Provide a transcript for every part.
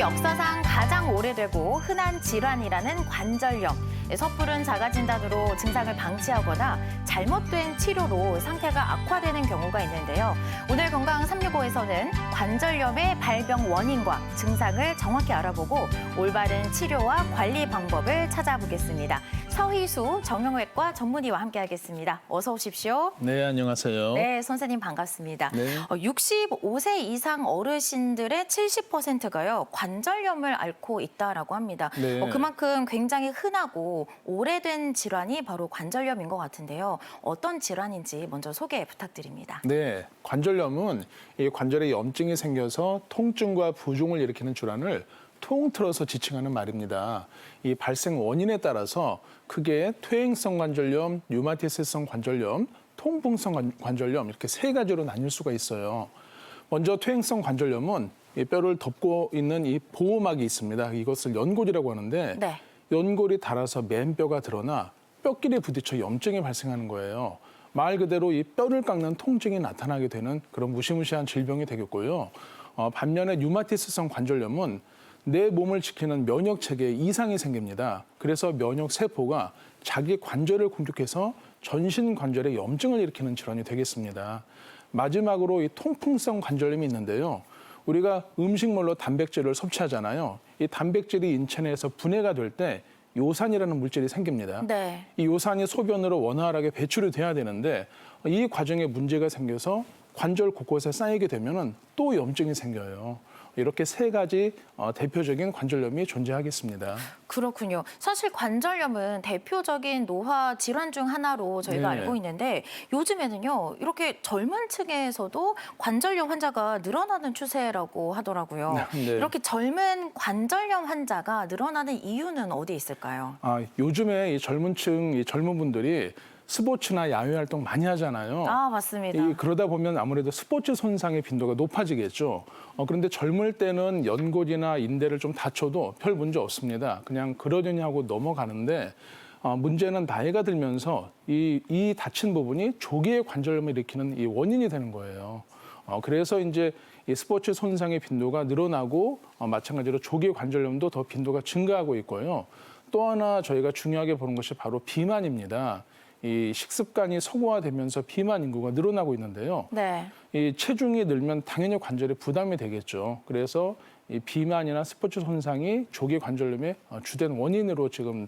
역사상 가장 오래되고 흔한 질환이라는 관절염. 섣부른 자가진단으로 증상을 방치하거나 잘못된 치료로 상태가 악화되는 경우가 있는데요. 오늘 건강 365에서는 관절염의 발병 원인과 증상을 정확히 알아보고 올바른 치료와 관리 방법을 찾아보겠습니다. 서희수 정형외과 전문의와 함께하겠습니다. 어서 오십시오. 네, 안녕하세요. 네, 선생님 반갑습니다. 네. 65세 이상 어르신들의 70%가요 관절염을 앓고 있다라고 합니다. 네. 그만큼 굉장히 흔하고 오래된 질환이 바로 관절염인 것 같은데요. 어떤 질환인지 먼저 소개 부탁드립니다. 네, 관절염은 이 관절에 염증이 생겨서 통증과 부종을 일으키는 질환을 통틀어서 지칭하는 말입니다. 이 발생 원인에 따라서 크게 퇴행성 관절염, 류마티스성 관절염, 통풍성 관절염 이렇게 세 가지로 나뉠 수가 있어요. 먼저 퇴행성 관절염은 이 뼈를 덮고 있는 이 보호막이 있습니다. 이것을 연골이라고 하는데 네. 연골이 닳아서 맨뼈가 드러나 뼈끼리 부딪혀 염증이 발생하는 거예요. 말 그대로 이 뼈를 깎는 통증이 나타나게 되는 그런 무시무시한 질병이 되겠고요. 반면에 류마티스성 관절염은 내 몸을 지키는 면역 체계에 이상이 생깁니다. 그래서 면역 세포가 자기 관절을 공격해서 전신 관절에 염증을 일으키는 질환이 되겠습니다. 마지막으로 이 통풍성 관절염이 있는데요. 우리가 음식물로 단백질을 섭취하잖아요. 이 단백질이 인체 내에서 분해가 될 때 요산이라는 물질이 생깁니다. 네. 이 요산이 소변으로 원활하게 배출이 돼야 되는데 이 과정에 문제가 생겨서 관절 곳곳에 쌓이게 되면은 또 염증이 생겨요. 이렇게 세 가지 대표적인 관절염이 존재하겠습니다. 그렇군요. 사실 관절염은 대표적인 노화 질환 중 하나로 저희가 네. 알고 있는데 요즘에는요. 이렇게 젊은 층에서도 관절염 환자가 늘어나는 추세라고 하더라고요. 네. 이렇게 젊은 관절염 환자가 늘어나는 이유는 어디 있을까요? 요즘에 이 젊은 분들이 스포츠나 야외 활동 많이 하잖아요. 맞습니다. 그러다 보면 아무래도 스포츠 손상의 빈도가 높아지겠죠. 그런데 젊을 때는 연골이나 인대를 좀 다쳐도 별 문제 없습니다. 그냥 그러려니 하고 넘어가는데 문제는 나이가 들면서 이 다친 부분이 조기의 관절염을 일으키는 이 원인이 되는 거예요. 그래서 이제 이 스포츠 손상의 빈도가 늘어나고 마찬가지로 조기 관절염도 더 빈도가 증가하고 있고요. 또 하나 저희가 중요하게 보는 것이 바로 비만입니다. 이 식습관이 서구화되면서 비만 인구가 늘어나고 있는데요. 네. 이 체중이 늘면 당연히 관절에 부담이 되겠죠. 그래서 이 비만이나 스포츠 손상이 조기 관절염의 주된 원인으로 지금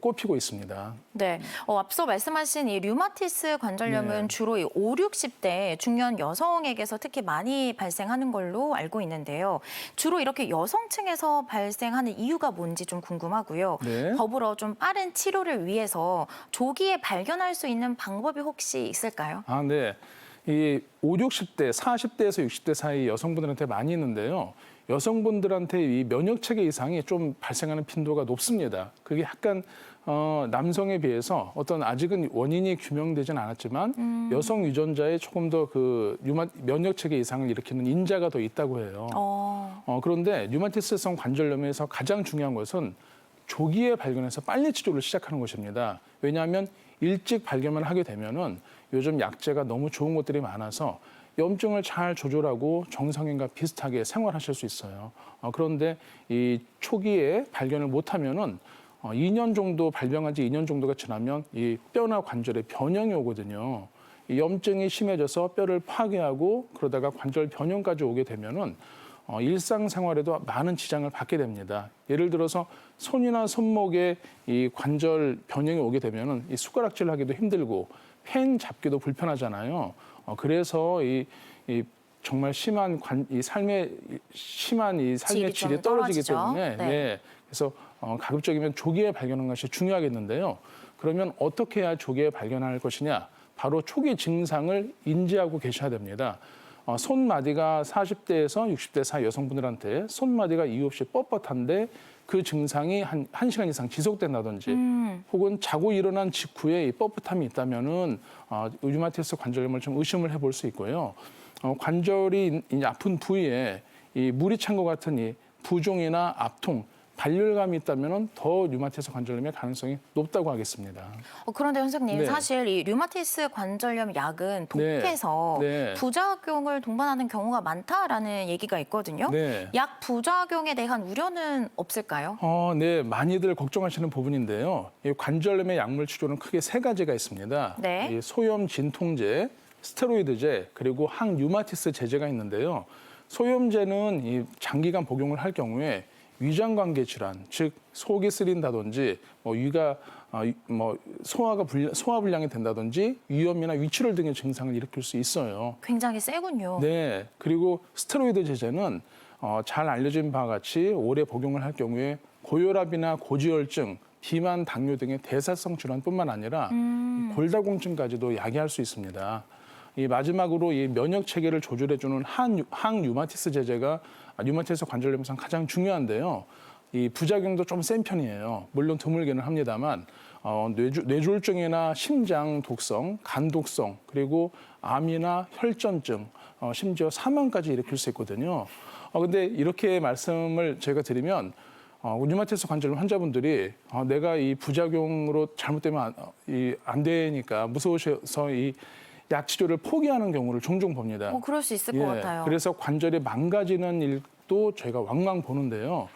꼽히고 있습니다. 네. 앞서 말씀하신 이 류마티스 관절염은 네. 주로 이 5, 60대 중년 여성에게서 특히 많이 발생하는 걸로 알고 있는데요. 주로 이렇게 여성층에서 발생하는 이유가 뭔지 좀 궁금하고요. 네. 더불어 좀 빠른 치료를 위해서 조기에 발견할 수 있는 방법이 혹시 있을까요? 네. 이 5, 60대, 40대에서 60대 사이 여성분들한테 많이 있는데요. 여성분들한테 이 면역 체계 이상이 좀 발생하는 빈도가 높습니다. 그게 약간 남성에 비해서 어떤 아직은 원인이 규명되진 않았지만 여성 유전자에 조금 더 면역 체계 이상을 일으키는 인자가 더 있다고 해요. 그런데 류마티스성 관절염에서 가장 중요한 것은 조기에 발견해서 빨리 치료를 시작하는 것입니다. 왜냐하면 일찍 발견만 하게 되면은 요즘 약제가 너무 좋은 것들이 많아서 염증을 잘 조절하고 정상인과 비슷하게 생활하실 수 있어요. 그런데 이 초기에 발견을 못하면은 2년 정도 발병한 지 2년 정도가 지나면 이 뼈나 관절에 변형이 오거든요. 이 염증이 심해져서 뼈를 파괴하고 그러다가 관절 변형까지 오게 되면은 일상생활에도 많은 지장을 받게 됩니다. 예를 들어서 손이나 손목에 이 관절 변형이 오게 되면은 이 숟가락질 하기도 힘들고 펜 잡기도 불편하잖아요. 그래서 이 정말 심한 삶의 질이 떨어지기 때문에 네. 그래서 가급적이면 조기에 발견하는 것이 중요하겠는데요. 그러면 어떻게 해야 조기에 발견할 것이냐? 바로 초기 증상을 인지하고 계셔야 됩니다. 손마디가 40대에서 60대 사이 여성분들한테 손마디가 이유 없이 뻣뻣한데 그 증상이 한 1시간 이상 지속된다든지 혹은 자고 일어난 직후에 이 뻣뻣함이 있다면은 류마티스 관절염을 좀 의심을 해볼 수 있고요. 관절이 아픈 부위에 이 물이 찬 것 같은 이 부종이나 압통, 발열감이 있다면 더 류마티스 관절염의 가능성이 높다고 하겠습니다. 그런데 선생님, 네. 사실 이 류마티스 관절염 약은 독해서 네. 부작용을 동반하는 경우가 많다라는 얘기가 있거든요. 네. 약 부작용에 대한 우려는 없을까요? 네, 많이들 걱정하시는 부분인데요. 이 관절염의 약물 치료는 크게 세 가지가 있습니다. 네. 이 소염 진통제, 스테로이드제, 그리고 항류마티스 제제가 있는데요. 소염제는 이 장기간 복용을 할 경우에 위장관계 질환, 즉 속이 쓰린다든지 위가 소화 불량이 된다든지 위염이나 위출혈 등의 증상을 일으킬 수 있어요. 굉장히 세군요. 네, 그리고 스테로이드 제제는 잘 알려진 바와 같이 오래 복용을 할 경우에 고혈압이나 고지혈증, 비만, 당뇨 등의 대사성 질환뿐만 아니라 골다공증까지도 야기할 수 있습니다. 이 마지막으로 이 면역 체계를 조절해주는 항류마티스 제제가 류마티스 관절염에서 가장 중요한데요. 이 부작용도 좀 센 편이에요. 물론 드물게는 합니다만 뇌졸중이나 심장 독성, 간 독성, 그리고 암이나 혈전증, 심지어 사망까지 일으킬 수 있거든요. 근데 이렇게 말씀을 제가 드리면 류마티스 관절염 환자분들이 내가 이 부작용으로 잘못되면 안 되니까 무서우셔서 이 약 치료를 포기하는 경우를 종종 봅니다. 그럴 수 있을 것 같아요. 그래서 관절이 망가지는 일도 저희가 왕왕 보는데요.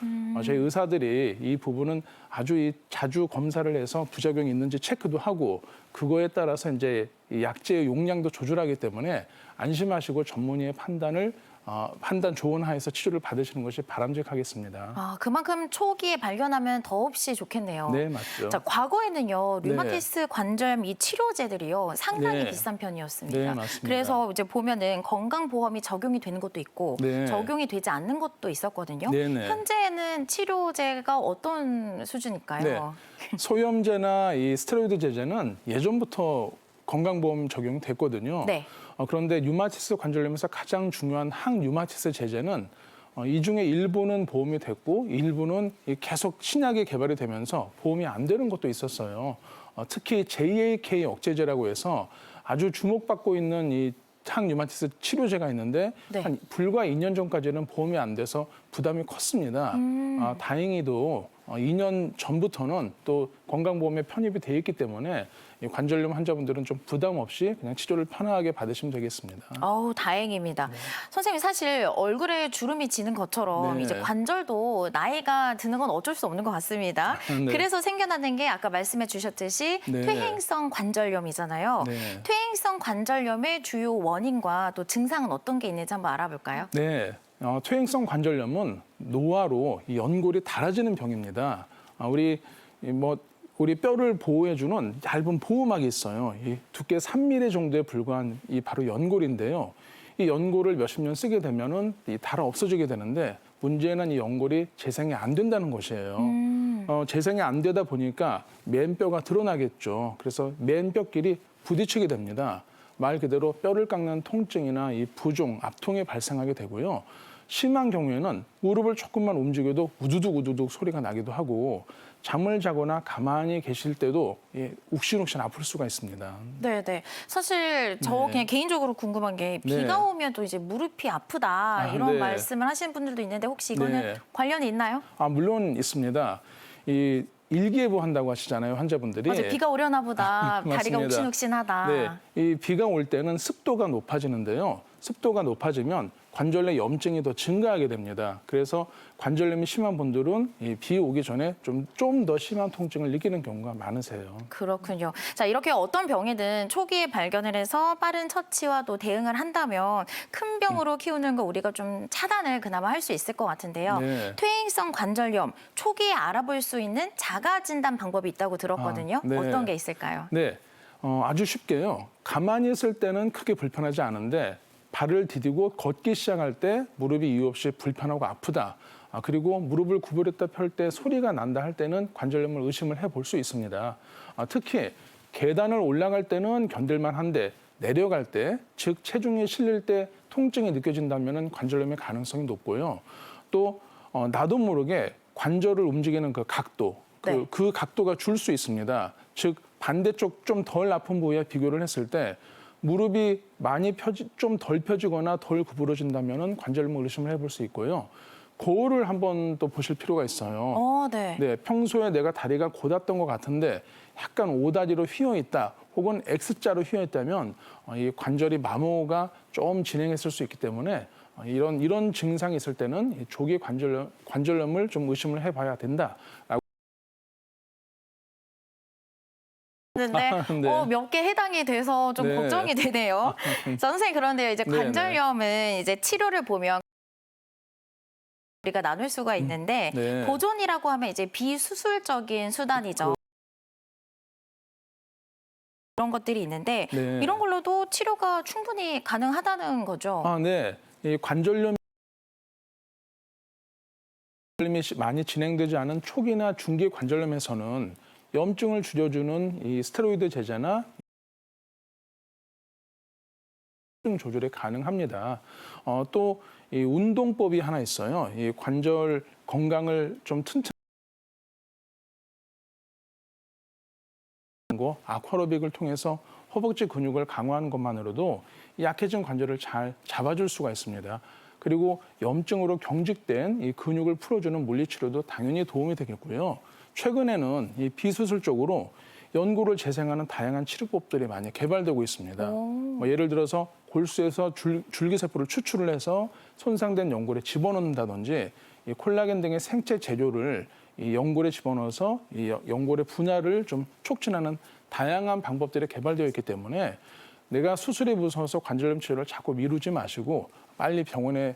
저희 의사들이 이 부분은 아주 자주 검사를 해서 부작용이 있는지 체크도 하고 그거에 따라서 이제 이 약제의 용량도 조절하기 때문에 안심하시고 전문의의 판단 조언 하에서 치료를 받으시는 것이 바람직하겠습니다. 그만큼 초기에 발견하면 더없이 좋겠네요. 네, 맞죠. 자, 과거에는요, 류마티스 관절염 이 치료제들이요, 상당히 네. 비싼 편이었습니다. 네, 맞습니다. 그래서 이제 보면은 건강보험이 적용이 되는 것도 있고, 네. 적용이 되지 않는 것도 있었거든요. 네네. 현재는 치료제가 어떤 수준일까요? 네. 소염제나 이 스테로이드 제제는 예전부터 건강보험 적용이 됐거든요. 네. 그런데 류마티스 관절염에서 가장 중요한 항류마티스 제제는 이 중에 일부는 보험이 됐고 일부는 계속 신약이 개발이 되면서 보험이 안 되는 것도 있었어요. 특히 JAK 억제제라고 해서 아주 주목받고 있는 이 항류마티스 치료제가 있는데 네. 한 불과 2년 전까지는 보험이 안 돼서 부담이 컸습니다. 다행히도 2년 전부터는 또 건강보험에 편입이 돼 있기 때문에 이 관절염 환자분들은 좀 부담 없이 그냥 치료를 편하게 받으시면 되겠습니다. 다행입니다. 선생님, 사실 얼굴에 주름이 지는 것처럼 네. 이제 관절도 나이가 드는 건 어쩔 수 없는 것 같습니다. 네. 그래서 생겨나는 게 아까 말씀해 주셨듯이 네. 퇴행성 관절염이잖아요. 네. 퇴행성 관절염의 주요 원인과 또 증상은 어떤 게 있는지 한번 알아볼까요? 네, 퇴행성 관절염은 노화로 이 연골이 닳아지는 병입니다. 우리 뼈를 보호해주는 얇은 보호막이 있어요. 이 두께 3mm 정도에 불과한 이 바로 연골인데요. 이 연골을 몇십 년 쓰게 되면은 닳아 없어지게 되는데 문제는 이 연골이 재생이 안 된다는 것이에요. 재생이 안 되다 보니까 맨뼈가 드러나겠죠. 그래서 맨뼈끼리 부딪히게 됩니다. 말 그대로 뼈를 깎는 통증이나 이 부종, 압통이 발생하게 되고요. 심한 경우에는 무릎을 조금만 움직여도 우두둑 소리가 나기도 하고 잠을 자거나 가만히 계실 때도 욱신욱신 아플 수가 있습니다. 네. 사실 저 네. 그냥 개인적으로 궁금한 게 비가 네. 오면 또 이제 무릎이 아프다 이런 네. 말씀을 하시는 분들도 있는데 혹시 이거는 네. 관련이 있나요? 물론 있습니다. 이 일기예보 한다고 하시잖아요, 환자분들이. 맞아요. 비가 오려나 보다 다리가 맞습니다. 욱신욱신하다. 네, 이 비가 올 때는 습도가 높아지는데요. 습도가 높아지면 관절내 염증이 더 증가하게 됩니다. 그래서 관절염이 심한 분들은 이 비 오기 전에 좀 더 심한 통증을 느끼는 경우가 많으세요. 그렇군요. 자, 이렇게 어떤 병이든 초기에 발견을 해서 빠른 처치와 또 대응을 한다면 큰 병으로 키우는 거 우리가 좀 차단을 그나마 할 수 있을 것 같은데요. 네. 퇴행성 관절염 초기에 알아볼 수 있는 자가 진단 방법이 있다고 들었거든요. 네. 어떤 게 있을까요? 네, 아주 쉽게요. 가만히 있을 때는 크게 불편하지 않은데 발을 디디고 걷기 시작할 때 무릎이 이유 없이 불편하고 아프다. 그리고 무릎을 구부렸다 펼 때 소리가 난다 할 때는 관절염을 의심을 해볼 수 있습니다. 특히 계단을 올라갈 때는 견딜만 한데 내려갈 때, 즉 체중이 실릴 때 통증이 느껴진다면 관절염의 가능성이 높고요. 또 나도 모르게 관절을 움직이는 그 각도, 네. 그 각도가 줄 수 있습니다. 즉 반대쪽 좀 덜 아픈 부위와 비교를 했을 때 무릎이 많이 좀 덜 펴지거나 덜 구부러진다면 관절염을 의심을 해볼 수 있고요. 거울을 한번 또 보실 필요가 있어요. 네. 네, 평소에 내가 다리가 곧았던 것 같은데 약간 오다리로 휘어 있다, 혹은 X자로 휘어 있다면 이 관절이 마모가 좀 진행했을 수 있기 때문에 이런 증상이 있을 때는 이 조기 관절염을 좀 의심을 해봐야 된다라고. 근데 네. 몇 개 해당이 돼서 좀 네. 걱정이 되네요. 자, 선생님 그런데요. 이제 네네. 관절염은 이제 치료를 보면 우리가 나눌 수가 있는데 네. 보존이라고 하면 이제 비수술적인 수단이죠. 그런 것들이 있는데 네. 이런 걸로도 치료가 충분히 가능하다는 거죠. 네. 이 관절염이 많이 진행되지 않은 초기나 중기 관절염에서는 염증을 줄여주는 이 스테로이드 제제나 염증 조절이 가능합니다. 또 이 운동법이 하나 있어요. 이 관절 건강을 좀 튼튼하고 아쿠아로빅을 통해서 허벅지 근육을 강화하는 것만으로도 약해진 관절을 잘 잡아줄 수가 있습니다. 그리고 염증으로 경직된 이 근육을 풀어주는 물리치료도 당연히 도움이 되겠고요. 최근에는 이 비수술적으로 연골을 재생하는 다양한 치료법들이 많이 개발되고 있습니다. 예를 들어서 골수에서 줄기세포를 추출을 해서 손상된 연골에 집어넣는다든지 이 콜라겐 등의 생체 재료를 이 연골에 집어넣어서 이 연골의 분할을 좀 촉진하는 다양한 방법들이 개발되어 있기 때문에 내가 수술이 무서워서 관절염 치료를 자꾸 미루지 마시고 빨리 병원에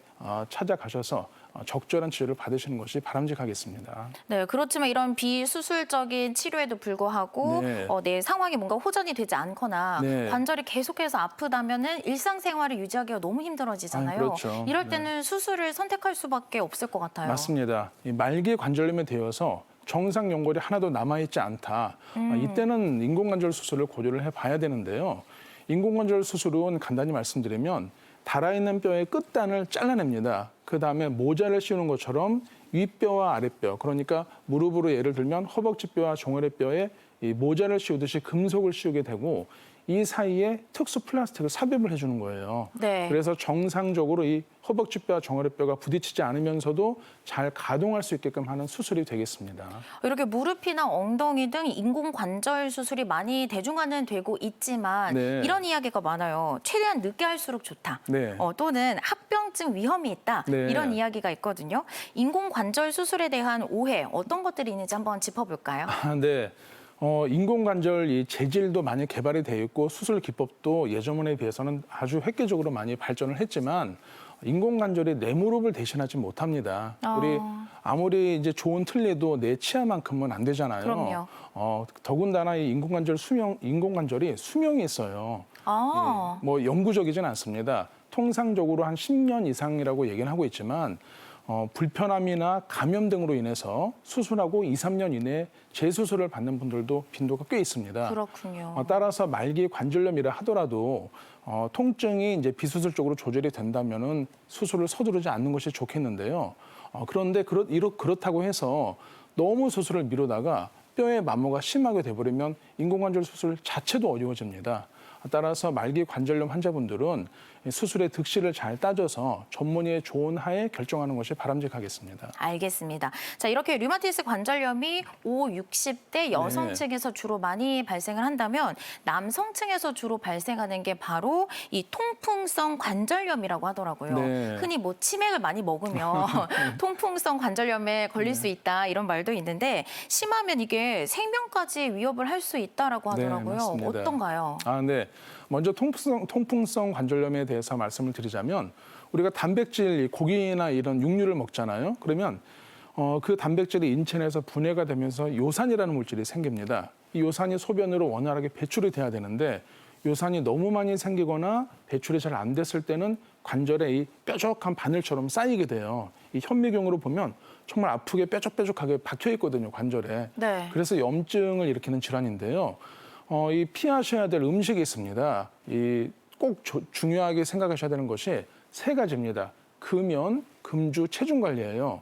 찾아가셔서 적절한 치료를 받으시는 것이 바람직하겠습니다. 네, 그렇지만 이런 비수술적인 치료에도 불구하고 네. 내 상황이 뭔가 호전이 되지 않거나 네. 관절이 계속해서 아프다면은 일상생활을 유지하기가 너무 힘들어지잖아요. 그렇죠. 이럴 때는 수술을 선택할 수밖에 없을 것 같아요. 맞습니다. 이 말기 관절염에 되어서 정상 연골이 하나도 남아있지 않다. 이때는 인공관절 수술을 고려를 해봐야 되는데요. 인공관절 수술은 간단히 말씀드리면 달아있는 뼈의 끝단을 잘라냅니다. 그 다음에 모자를 씌우는 것처럼 윗뼈와 아랫뼈, 그러니까 무릎으로 예를 들면 허벅지뼈와 종아리뼈에 이 모자를 씌우듯이 금속을 씌우게 되고 이 사이에 특수 플라스틱을 삽입을 해주는 거예요. 네. 그래서 정상적으로 이 허벅지뼈와 종아리뼈가 부딪히지 않으면서도 잘 가동할 수 있게끔 하는 수술이 되겠습니다. 이렇게 무릎이나 엉덩이 등 인공관절 수술이 많이 대중화는 되고 있지만 네. 이런 이야기가 많아요. 최대한 늦게 할수록 좋다. 네. 또는 합병증 위험이 있다. 네. 이런 이야기가 있거든요. 인공관절 수술에 대한 오해 어떤 것들이 있는지 한번 짚어볼까요? 네. 인공관절 이 재질도 많이 개발이 되어 있고 수술 기법도 예전에 비해서는 아주 획기적으로 많이 발전을 했지만 인공관절이 내 무릎을 대신하지 못합니다. 우리 아무리 이제 좋은 틀니도 내 치아만큼은 안 되잖아요. 그럼요. 더군다나 이 인공관절이 수명이 있어요. 아, 뭐 영구적이진 않습니다. 통상적으로 한 10년 이상이라고 얘기는 하고 있지만 불편함이나 감염 등으로 인해서 수술하고 2, 3년 이내에 재수술을 받는 분들도 빈도가 꽤 있습니다. 그렇군요. 따라서 말기 관절염이라 하더라도 통증이 이제 비수술적으로 조절이 된다면은 수술을 서두르지 않는 것이 좋겠는데요. 그런데 그렇다고 해서 너무 수술을 미루다가 뼈의 마모가 심하게 돼버리면 인공관절 수술 자체도 어려워집니다. 따라서 말기 관절염 환자분들은 수술의 득실을 잘 따져서 전문의의 조언 하에 결정하는 것이 바람직하겠습니다. 알겠습니다. 자, 이렇게 류마티스 관절염이 5, 60대 여성층에서 주로 많이 발생을 한다면 남성층에서 주로 발생하는 게 바로 이 통풍성 관절염이라고 하더라고요. 네. 흔히 뭐 치맥을 많이 먹으면 통풍성 관절염에 걸릴 수 있다 이런 말도 있는데 심하면 이게 생명까지 위협을 할 수 있다라고 하더라고요. 맞습니다. 어떤가요? 네. 먼저 통풍성 관절염에 대해서 말씀을 드리자면 우리가 단백질, 고기나 이런 육류를 먹잖아요. 그러면 그 단백질이 인체 내에서 분해가 되면서 요산이라는 물질이 생깁니다. 이 요산이 소변으로 원활하게 배출이 돼야 되는데 요산이 너무 많이 생기거나 배출이 잘 안 됐을 때는 관절에 이 뾰족한 바늘처럼 쌓이게 돼요. 이 현미경으로 보면 정말 아프게 뾰족뾰족하게 박혀 있거든요, 관절에. 네. 그래서 염증을 일으키는 질환인데요. 이 피하셔야 될 음식이 있습니다. 꼭 중요하게 생각하셔야 되는 것이 세 가지입니다. 금연, 금주, 체중 관리예요.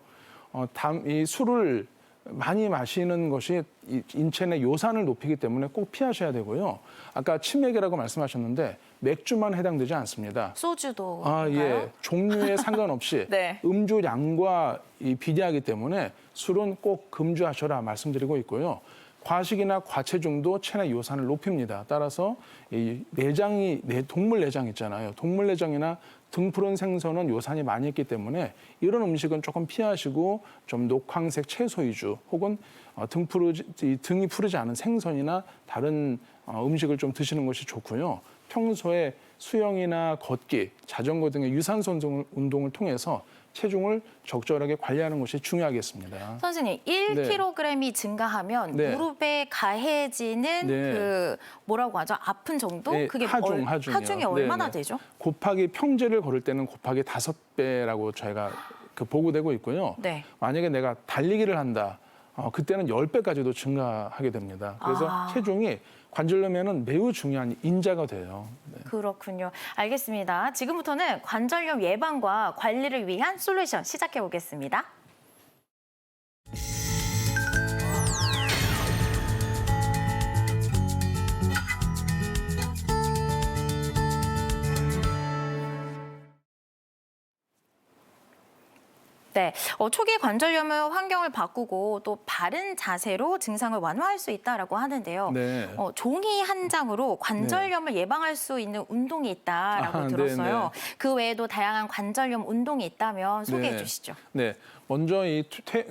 이 술을 많이 마시는 것이 이 인체 내 요산을 높이기 때문에 꼭 피하셔야 되고요. 아까 치맥이라고 말씀하셨는데 맥주만 해당되지 않습니다. 소주도. 예. 종류에 상관없이 네. 음주 양과 비례하기 때문에 술은 꼭 금주하셔라 말씀드리고 있고요. 과식이나 과체중도 체내 요산을 높입니다. 따라서 이 동물 내장 있잖아요. 동물 내장이나 등푸른 생선은 요산이 많이 있기 때문에 이런 음식은 조금 피하시고 좀 녹황색 채소 위주 혹은 등이 푸르지 않은 생선이나 다른 음식을 좀 드시는 것이 좋고요. 평소에 수영이나 걷기, 자전거 등의 유산소 운동을 통해서 체중을 적절하게 관리하는 것이 중요하겠습니다. 선생님, 1kg이 증가하면 네. 무릎에 가해지는 네. 그 뭐라고 하죠? 아픈 정도? 네, 그게 하중이요. 하중이 얼마나 네네. 되죠? 곱하기 평지를 걸을 때는 곱하기 5배라고 저희가 보고되고 있고요. 네. 만약에 내가 달리기를 한다. 그때는 10배까지도 증가하게 됩니다. 그래서 체중이 관절염에는 매우 중요한 인자가 돼요. 네. 그렇군요. 알겠습니다. 지금부터는 관절염 예방과 관리를 위한 솔루션 시작해 보겠습니다. 네, 초기 관절염은 환경을 바꾸고 또 바른 자세로 증상을 완화할 수 있다라고 하는데요. 네. 종이 한 장으로 관절염을 예방할 수 있는 운동이 있다라고 들었어요. 네네. 그 외에도 다양한 관절염 운동이 있다면 소개해 네. 주시죠. 네, 먼저 이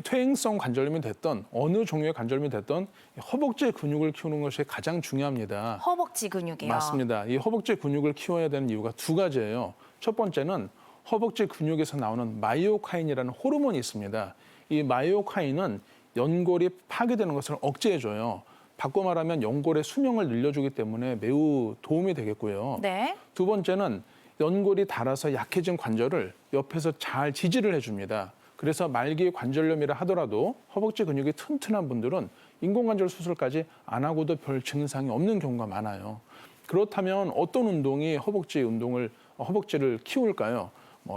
퇴행성 관절염이 됐던 어느 종류의 관절염이 됐던 허벅지 근육을 키우는 것이 가장 중요합니다. 허벅지 근육이요. 맞습니다. 이 허벅지 근육을 키워야 되는 이유가 두 가지예요. 첫 번째는 허벅지 근육에서 나오는 마이오카인이라는 호르몬이 있습니다. 이 마이오카인은 연골이 파괴되는 것을 억제해줘요. 바꿔 말하면 연골의 수명을 늘려주기 때문에 매우 도움이 되겠고요. 네. 두 번째는 연골이 닳아서 약해진 관절을 옆에서 잘 지지를 해줍니다. 그래서 말기 관절염이라 하더라도 허벅지 근육이 튼튼한 분들은 인공관절 수술까지 안 하고도 별 증상이 없는 경우가 많아요. 그렇다면 어떤 운동이 허벅지를 키울까요?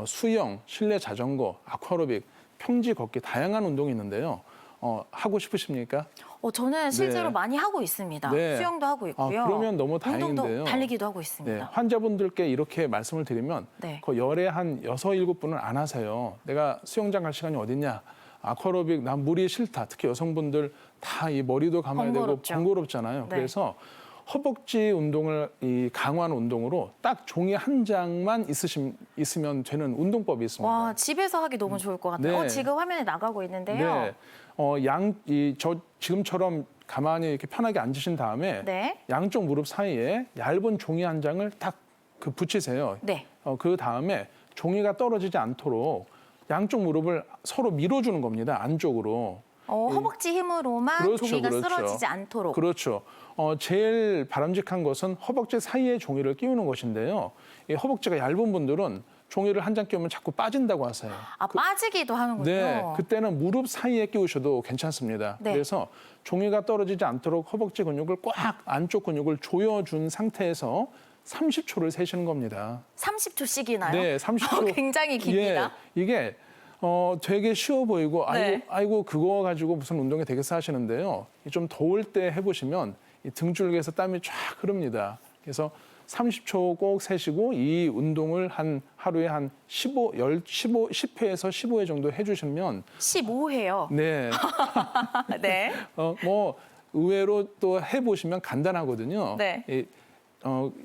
수영, 실내 자전거, 아쿠아로빅, 평지 걷기 다양한 운동이 있는데요. 하고 싶으십니까? 저는 실제로 네. 많이 하고 있습니다. 네. 수영도 하고 있고요. 그러면 너무 운동도 다행인데요. 달리기도 하고 네, 있습니다. 환자분들께 이렇게 말씀을 드리면 네. 그 열에 한 6, 7분은 안 하세요. 내가 수영장 갈 시간이 어딨냐? 아쿠아로빅 난 물이 싫다. 특히 여성분들 다 이 머리도 감아야 번거롭죠. 되고 번거롭잖아요. 네. 그래서 허벅지 운동을 강화하는 운동으로 딱 종이 한 장만 있으면 되는 운동법이 있습니다. 와, 집에서 하기 너무 좋을 것 같아요. 네. 지금 화면에 나가고 있는데요. 네. 지금처럼 가만히 이렇게 편하게 앉으신 다음에 네. 양쪽 무릎 사이에 얇은 종이 한 장을 딱 붙이세요. 네. 그 다음에 종이가 떨어지지 않도록 양쪽 무릎을 서로 밀어주는 겁니다. 안쪽으로. 허벅지 힘으로만 그렇죠, 종이가 그렇죠. 쓰러지지 않도록. 그렇죠. 제일 바람직한 것은 허벅지 사이에 종이를 끼우는 것인데요. 이 허벅지가 얇은 분들은 종이를 한 장 끼우면 자꾸 빠진다고 하세요. 빠지기도 하는군요. 네, 그때는 무릎 사이에 끼우셔도 괜찮습니다. 네. 그래서 종이가 떨어지지 않도록 허벅지 근육을 꽉 안쪽 근육을 조여준 상태에서 30초를 세시는 겁니다. 30초씩이나요? 네, 30초. 굉장히 깁니다. 예, 이게 되게 쉬워 보이고 네. 아이고 그거 가지고 무슨 운동이 되겠어 하시는데요. 좀 더울 때 해보시면 이 등줄기에서 땀이 쫙 흐릅니다. 그래서 30초 꼭 세시고 이 운동을 하루에 한 10회에서 15회 정도 해주시면 15회요. 네, 네. 의외로 또 해보시면 간단하거든요. 네.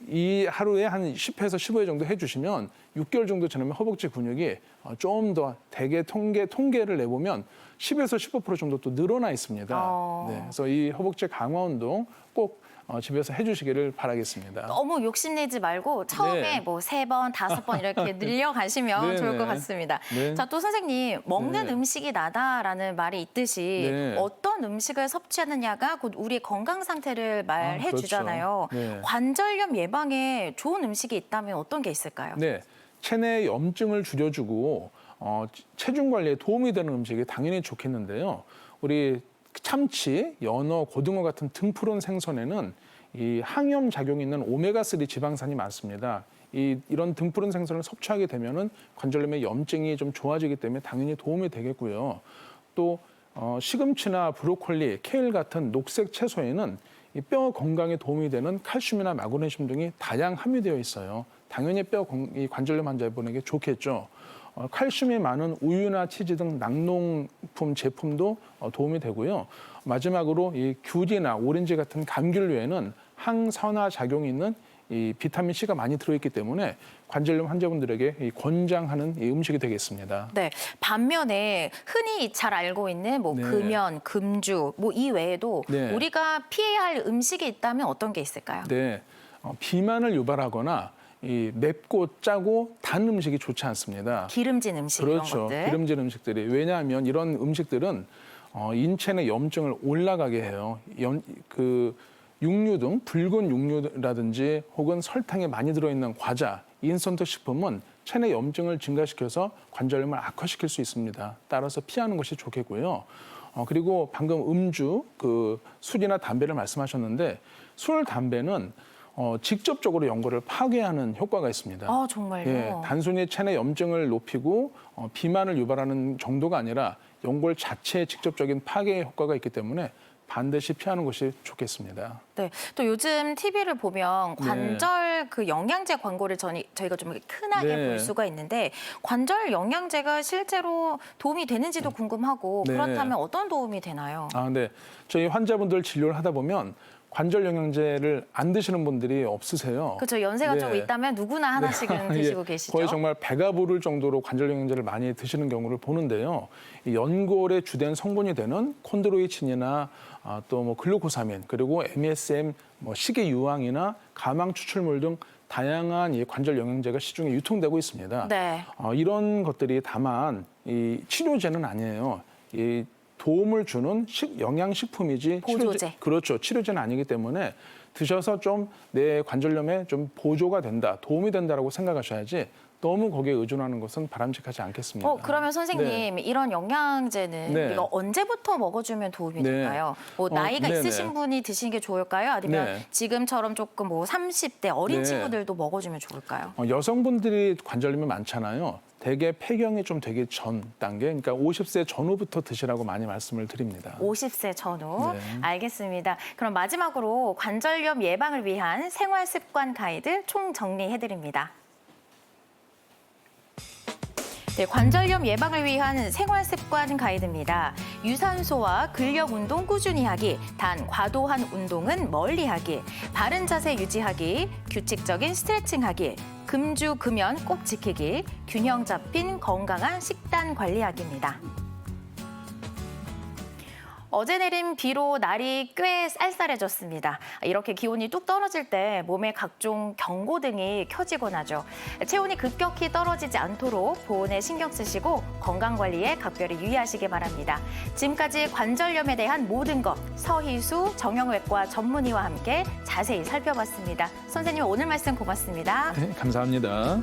이 하루에 한 10회에서 15회 정도 해주시면 6개월 정도 지나면 허벅지 근육이 좀 더 대개 통계를 내보면 10에서 15% 정도 또 늘어나 있습니다. 네, 그래서 이 허벅지 강화 운동 꼭 집에서 해주시기를 바라겠습니다. 너무 욕심내지 말고 처음에 네. 뭐 3번, 5번 이렇게 늘려가시면 네, 좋을 것 네. 같습니다. 네. 자, 또 선생님, 먹는 네. 음식이 나다라는 말이 있듯이 네. 어떤 음식을 섭취하느냐가 곧 우리의 건강 상태를 말해 그렇죠. 주잖아요. 네. 관절염 예방에 좋은 음식이 있다면 어떤 게 있을까요? 네, 체내 염증을 줄여주고 체중 관리에 도움이 되는 음식이 당연히 좋겠는데요. 우리 참치, 연어, 고등어 같은 등푸른 생선에는 이 항염 작용이 있는 오메가3 지방산이 많습니다. 이런 등푸른 생선을 섭취하게 되면은 관절염의 염증이 좀 좋아지기 때문에 당연히 도움이 되겠고요. 또 시금치나 브로콜리, 케일 같은 녹색 채소에는 이 뼈 건강에 도움이 되는 칼슘이나 마그네슘 등이 다량 함유되어 있어요. 당연히 이 관절염 환자분에게 좋겠죠. 칼슘이 많은 우유나 치즈 등 낙농품 제품도 도움이 되고요. 마지막으로 이 귤이나 오렌지 같은 감귤류에는 항산화 작용이 있는 이 비타민 C가 많이 들어있기 때문에 관절염 환자분들에게 이 권장하는 이 음식이 되겠습니다. 네. 반면에 흔히 잘 알고 있는 뭐 네. 금연, 금주 뭐 이 외에도 네. 우리가 피해야 할 음식이 있다면 어떤 게 있을까요? 네, 비만을 유발하거나 이 맵고 짜고 단 음식이 좋지 않습니다. 기름진 음식 그렇죠. 이런 것들. 기름진 음식들이. 왜냐하면 이런 음식들은 인체 내 염증을 올라가게 해요. 육류 등 붉은 육류라든지 혹은 설탕이 많이 들어있는 과자, 인스턴트 식품은 체내 염증을 증가시켜서 관절염을 악화시킬 수 있습니다. 따라서 피하는 것이 좋겠고요. 그리고 방금 음주, 술이나 담배를 말씀하셨는데 술, 담배는 직접적으로 연골을 파괴하는 효과가 있습니다. 아, 정말요? 예, 단순히 체내 염증을 높이고 비만을 유발하는 정도가 아니라 연골 자체에 직접적인 파괴 효과가 있기 때문에 반드시 피하는 것이 좋겠습니다. 네. 또 요즘 TV를 보면 관절 그 영양제 광고를 저희가 좀 흔하게 네. 볼 수가 있는데 관절 영양제가 실제로 도움이 되는지도 궁금하고 네. 그렇다면 어떤 도움이 되나요? 네. 저희 환자분들 진료를 하다 보면 관절 영양제를 안 드시는 분들이 없으세요. 그렇죠. 연세가 네. 좀 있다면 누구나 하나씩은 드시고 예, 계시죠. 거의 정말 배가 부를 정도로 관절 영양제를 많이 드시는 경우를 보는데요. 이 연골의 주된 성분이 되는 콘드로이친이나 또 뭐 글루코사민 그리고 MSM, 뭐 식이유황이나 가망 추출물 등 다양한 이 관절 영양제가 시중에 유통되고 있습니다. 네. 이런 것들이 다만 이 치료제는 아니에요. 이 도움을 주는 영양식품이지 보조제. 그렇죠. 치료제는 아니기 때문에 드셔서 좀 내 관절염에 좀 보조가 된다, 도움이 된다라고 생각하셔야지 너무 거기에 의존하는 것은 바람직하지 않겠습니다. 그러면 선생님 이런 영양제는 네. 우리가 언제부터 먹어주면 도움이 네. 될까요? 뭐 나이가 네네. 있으신 분이 드시는 게 좋을까요? 아니면 네. 지금처럼 조금 뭐 30대 어린 네. 친구들도 먹어주면 좋을까요? 여성분들이 관절염이 많잖아요. 대개 폐경이 좀 되기 전 단계, 그러니까 50세 전후부터 드시라고 많이 말씀을 드립니다. 50세 전후. 네. 알겠습니다. 그럼 마지막으로 관절염 예방을 위한 생활 습관 가이드 총 정리해드립니다. 네, 관절염 예방을 위한 생활 습관 가이드입니다. 유산소와 근력 운동 꾸준히 하기, 단 과도한 운동은 멀리하기, 바른 자세 유지하기, 규칙적인 스트레칭하기, 금주 금연 꼭 지키기, 균형 잡힌 건강한 식단 관리하기입니다. 어제 내린 비로 날이 꽤 쌀쌀해졌습니다. 이렇게 기온이 뚝 떨어질 때 몸에 각종 경고등이 켜지곤 하죠. 체온이 급격히 떨어지지 않도록 보온에 신경 쓰시고 건강관리에 각별히 유의하시기 바랍니다. 지금까지 관절염에 대한 모든 것 서희수 정형외과 전문의와 함께 자세히 살펴봤습니다. 선생님 오늘 말씀 고맙습니다. 네, 감사합니다.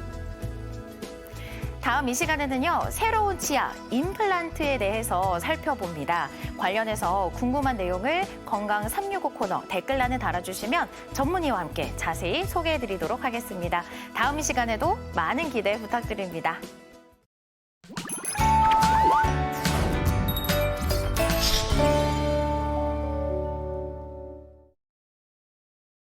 다음 이 시간에는요, 새로운 치아, 임플란트에 대해서 살펴봅니다. 관련해서 궁금한 내용을 건강 365 코너 댓글란에 달아주시면 전문의와 함께 자세히 소개해드리도록 하겠습니다. 다음 이 시간에도 많은 기대 부탁드립니다.